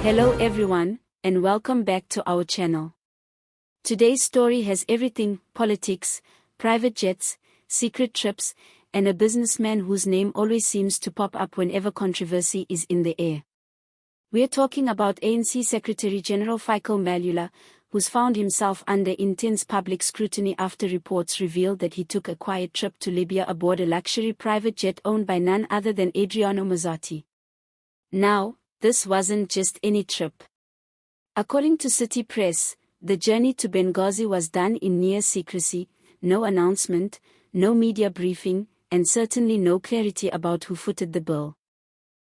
Hello everyone, and welcome back to our channel. Today's story has everything: politics, private jets, secret trips, and a businessman whose name always seems to pop up whenever controversy is in the air. We're talking about ANC Secretary-General Fikile Mbalula, who's found himself under intense public scrutiny after reports revealed that he took a quiet trip to Libya aboard a luxury private jet owned by none other than Adriano Mazzotti. Now, this wasn't just any trip. According to City Press, the journey to Benghazi was done in near secrecy, no announcement, no media briefing, and certainly no clarity about who footed the bill.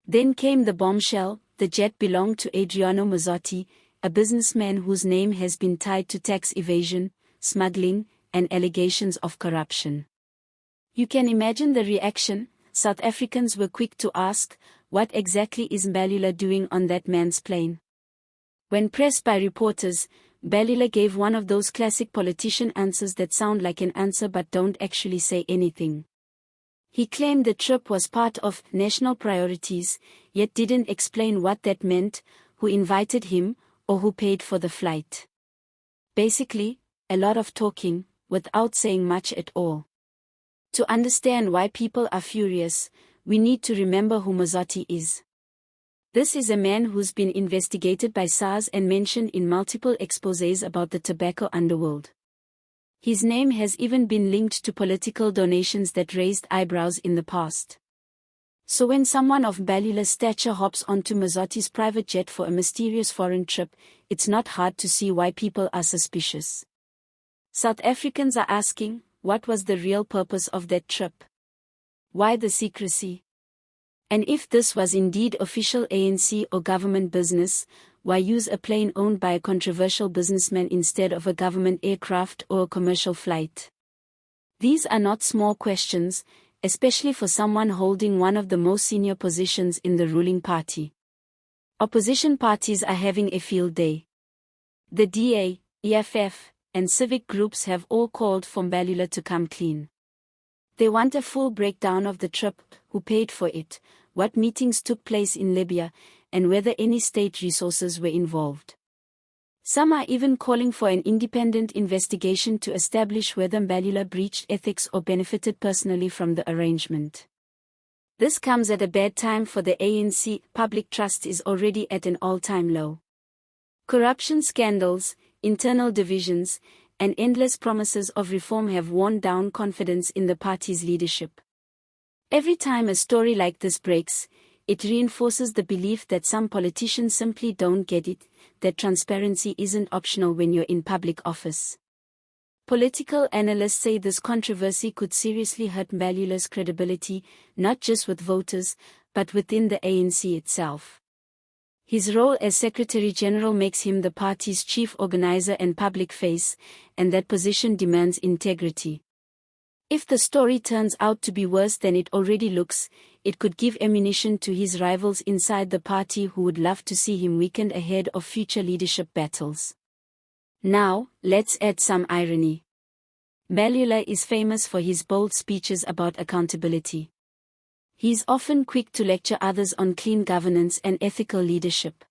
Then came the bombshell: the jet belonged to Adriano Mazzotti, a businessman whose name has been tied to tax evasion, smuggling, and allegations of corruption. You can imagine the reaction. South Africans were quick to ask, what exactly is Mbalula doing on that man's plane? When pressed by reporters, Mbalula gave one of those classic politician answers that sound like an answer but don't actually say anything. He claimed the trip was part of national priorities, yet didn't explain what that meant, who invited him, or who paid for the flight. Basically, a lot of talking, without saying much at all. To understand why people are furious, we need to remember who Mazzotti is. This is a man who's been investigated by SARS and mentioned in multiple exposés about the tobacco underworld. His name has even been linked to political donations that raised eyebrows in the past. So when someone of Mbalula's stature hops onto Mazzotti's private jet for a mysterious foreign trip, it's not hard to see why people are suspicious. South Africans are asking, what was the real purpose of that trip? Why the secrecy? And if this was indeed official ANC or government business, why use a plane owned by a controversial businessman instead of a government aircraft or a commercial flight? These are not small questions, especially for someone holding one of the most senior positions in the ruling party. Opposition parties are having a field day. The DA, EFF, and civic groups have all called for Mbalula to come clean. They want a full breakdown of the trip, who paid for it, what meetings took place in Libya, and whether any state resources were involved. Some are even calling for an independent investigation to establish whether Mbalula breached ethics or benefited personally from the arrangement. This comes at a bad time for the ANC. Public trust is already at an all-time low. Corruption scandals, internal divisions, and endless promises of reform have worn down confidence in the party's leadership. Every time a story like this breaks, it reinforces the belief that some politicians simply don't get it, that transparency isn't optional when you're in public office. Political analysts say this controversy could seriously hurt Mbalula's credibility, not just with voters, but within the ANC itself. His role as Secretary-General makes him the party's chief organizer and public face, and that position demands integrity. If the story turns out to be worse than it already looks, it could give ammunition to his rivals inside the party who would love to see him weakened ahead of future leadership battles. Now, let's add some irony. Mbalula is famous for his bold speeches about accountability. He's often quick to lecture others on clean governance and ethical leadership.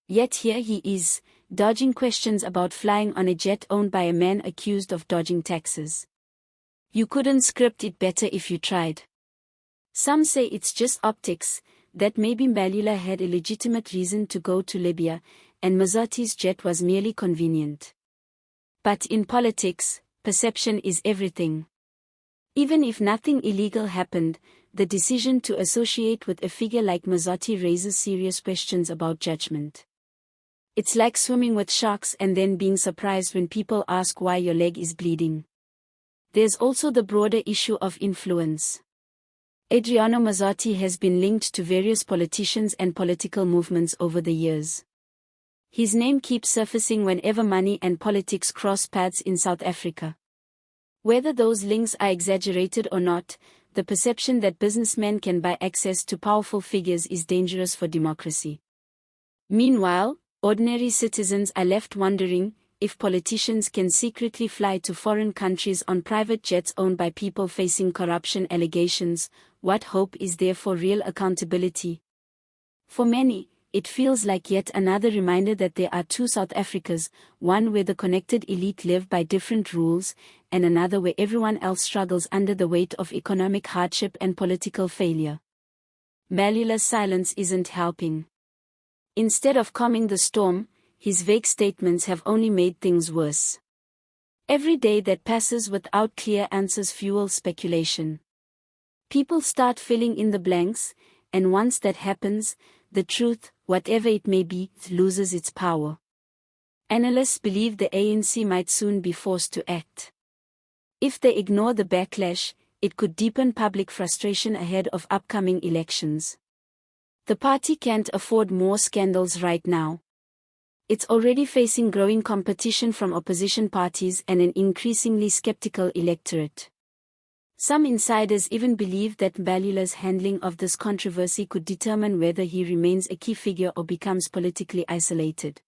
Yet here he is, dodging questions about flying on a jet owned by a man accused of dodging taxes. You couldn't script it better if you tried. Some say it's just optics, that maybe Mbalula had a legitimate reason to go to Libya, and Mazzotti's jet was merely convenient. But in politics, perception is everything. Even if nothing illegal happened, the decision to associate with a figure like Mazzotti raises serious questions about judgment. It's like swimming with sharks and then being surprised when people ask why your leg is bleeding. There's also the broader issue of influence. Adriano Mazzotti has been linked to various politicians and political movements over the years. His name keeps surfacing whenever money and politics cross paths in South Africa. Whether those links are exaggerated or not, the perception that businessmen can buy access to powerful figures is dangerous for democracy. Meanwhile, ordinary citizens are left wondering, if politicians can secretly fly to foreign countries on private jets owned by people facing corruption allegations, what hope is there for real accountability? For many, it feels like yet another reminder that there are two South Africas, one where the connected elite live by different rules, and another where everyone else struggles under the weight of economic hardship and political failure. Mbalula's silence isn't helping. Instead of calming the storm, his vague statements have only made things worse. Every day that passes without clear answers fuels speculation. People start filling in the blanks, and once that happens, the truth, whatever it may be, loses its power. Analysts believe the ANC might soon be forced to act. If they ignore the backlash, it could deepen public frustration ahead of upcoming elections. The party can't afford more scandals right now. It's already facing growing competition from opposition parties and an increasingly skeptical electorate. Some insiders even believe that Mbalula's handling of this controversy could determine whether he remains a key figure or becomes politically isolated.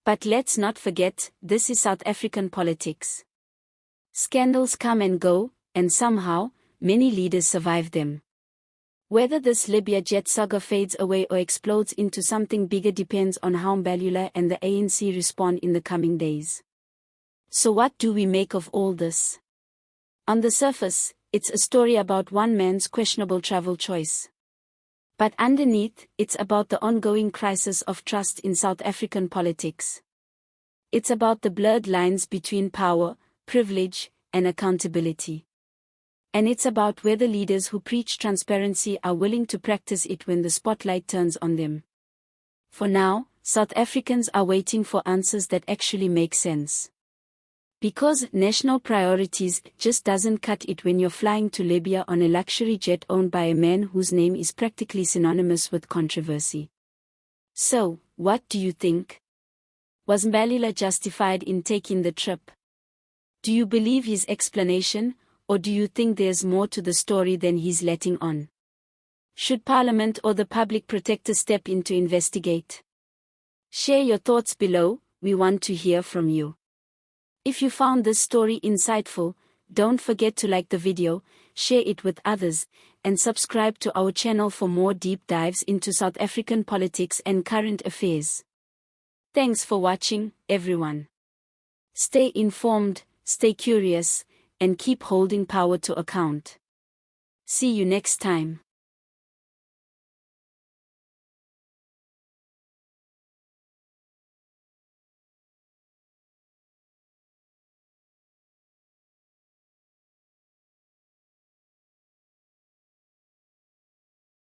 But let's not forget, this is South African politics. Scandals come and go, and somehow, many leaders survive them. Whether this Libya jet saga fades away or explodes into something bigger depends on how Mbalula and the ANC respond in the coming days. So what do we make of all this? On the surface, it's a story about one man's questionable travel choice. But underneath, it's about the ongoing crisis of trust in South African politics. It's about the blurred lines between power, privilege, and accountability. And it's about whether leaders who preach transparency are willing to practice it when the spotlight turns on them. For now, South Africans are waiting for answers that actually make sense. Because national priorities just doesn't cut it when you're flying to Libya on a luxury jet owned by a man whose name is practically synonymous with controversy. So, what do you think? Was Mbalula justified in taking the trip? Do you believe his explanation, or do you think there's more to the story than he's letting on? Should Parliament or the public protector step in to investigate? Share your thoughts below, we want to hear from you. If you found this story insightful, don't forget to like the video, share it with others, and subscribe to our channel for more deep dives into South African politics and current affairs. Thanks for watching, everyone. Stay informed, stay curious, and keep holding power to account. See you next time.